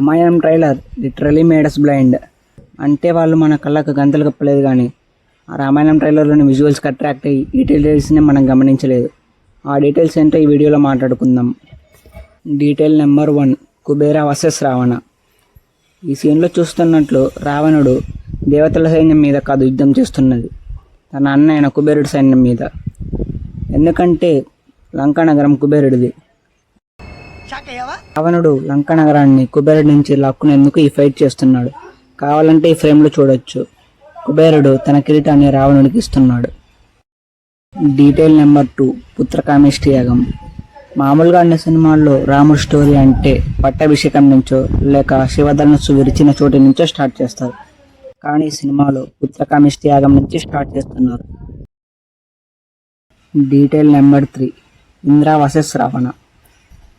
Ramayanam trailer literally made us blind. అంటే వాళ్ళు మన కళ్ళకు గంతలు కప్పలేదు, కానీ ఆ రామాయణం ట్రైలర్లోని విజువల్స్కి అట్రాక్ట్ అయ్యి ఈ డీటెయిల్స్ని మనం గమనించలేదు. ఆ డీటెయిల్స్ ఏంటో ఈ వీడియోలో మాట్లాడుకుందాం. Detail number 1, Kubera versus Ravana. ఈ సీన్లో చూస్తున్నట్లు రావణుడు దేవతల సైన్యం మీద కాదు యుద్ధం చేస్తున్నది, తన అన్న అయిన కుబేరుడి సైన్యం మీద. ఎందుకంటే లంకా నగరం కుబేరుడిది. రావణుడు లంకా నగరాన్ని కుబేరుడి నుంచి లాక్కునేందుకు ఈ ఫైట్ చేస్తున్నాడు. కావాలంటే ఈ ఫ్రేమ్లో చూడొచ్చు. కుబేరుడు తన కిరీటాన్ని రావణుడికి ఇస్తున్నాడు. డీటెయిల్ నెంబర్ 2, పుత్రకామేష్టి యాగం. మామూలుగా అన్ని సినిమాల్లో రాముడి స్టోరీ అంటే పట్టాభిషేకం నుంచో లేక శివధనుస్సు విరిచిన చోటి నుంచో స్టార్ట్ చేస్తారు. కానీ ఈ సినిమాలో పుత్రకామేష్టి యాగం నుంచి స్టార్ట్ చేస్తున్నారు. Detail number 3, Indra versus Ravana.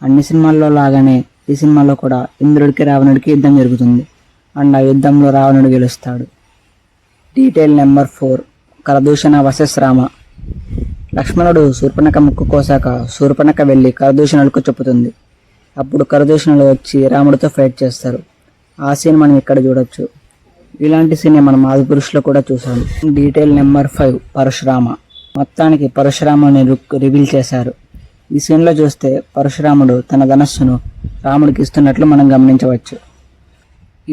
అన్ని సినిమాల్లో లాగానే ఈ సినిమాలో కూడా ఇంద్రుడికి రావణుడికి యుద్ధం జరుగుతుంది. అండ్ ఆ యుద్ధంలో రావణుడు గెలుస్తాడు. Detail number 4, Kharadushana versus Rama. లక్ష్మణుడు శూర్పణఖ ముక్కు కోసాక శూర్పణఖ వెళ్ళి కరదూషణులకు చెప్పుతుంది. అప్పుడు కరదూషణులు వచ్చి రాముడితో ఫైట్ చేస్తారు. ఆ సీన్ మనం ఇక్కడ చూడొచ్చు. ఇలాంటి సీన్ మనం ఆదిపురుషులో కూడా చూసాం. Detail number 5, Parashurama. మొత్తానికి పరశురాముని లుక్ రివీల్ చేశారు. ఈ సీన్లో చూస్తే పరశురాముడు తన ధనస్సును రాముడికి ఇస్తున్నట్లు మనం గమనించవచ్చు.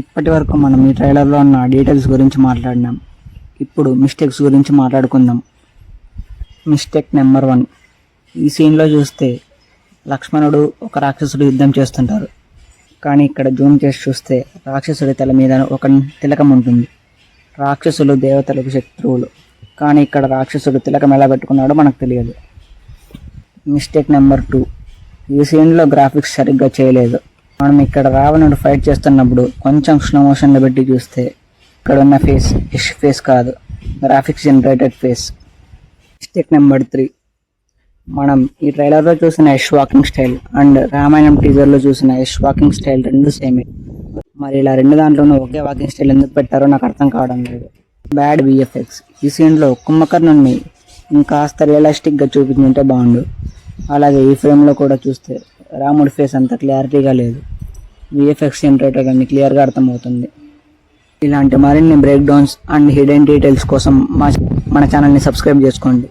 ఇప్పటి వరకు మనం ఈ ట్రైలర్లో ఉన్న డీటెయిల్స్ గురించి మాట్లాడినాం. ఇప్పుడు మిస్టేక్స్ గురించి మాట్లాడుకుందాం. మిస్టేక్ నెంబర్ 1, ఈ సీన్లో చూస్తే లక్ష్మణుడు ఒక రాక్షసుడు యుద్ధం చేస్తుంటారు. కానీ ఇక్కడ జూమ్ చేసి చూస్తే రాక్షసుడి తల మీద ఒక తిలకం ఉంటుంది. రాక్షసులు దేవతలకు శత్రువులు, కానీ ఇక్కడ రాక్షసుడు తిలకం ఎలా పెట్టుకున్నాడో మనకు తెలియదు. మిస్టేక్ నెంబర్ 2, ఈ సీన్లో గ్రాఫిక్స్ సరిగ్గా చేయలేదు. మనం ఇక్కడ రావణుడు ఫైట్ చేస్తున్నప్పుడు కొంచెం స్లో మోషన్లో పెట్టి చూస్తే ఇక్కడ ఉన్న ఫేస్ యష్ ఫేస్ కాదు, graphics generated face. Mistake number 3, మనం ఈ ట్రైలర్లో చూసిన Yash walking style and Ramayanam టీజర్లో చూసిన యష్ వాకింగ్ స్టైల్ రెండు సేమే. మరి ఇలా రెండు దాంట్లోనూ ఒకే వాకింగ్ స్టైల్ ఎందుకు పెట్టారో నాకు అర్థం కావడం లేదు. Bad VFX. ఈ సీన్లో కుంభకర్ణుని ఇంకాస్త రియలిస్టిక్గా చూపించుంటే బాగుండు. అలాగే ఈ ఫ్రేమ్లో కూడా చూస్తే రాముడి ఫేస్ అంత క్లారిటీగా లేదు. విఎఫ్ఎక్స్ జనరేటర్ అని క్లియర్గా అర్థమవుతుంది. ఇలాంటి మరిన్ని break downs and hidden details కోసం మన ఛానల్ని సబ్స్క్రైబ్ చేసుకోండి.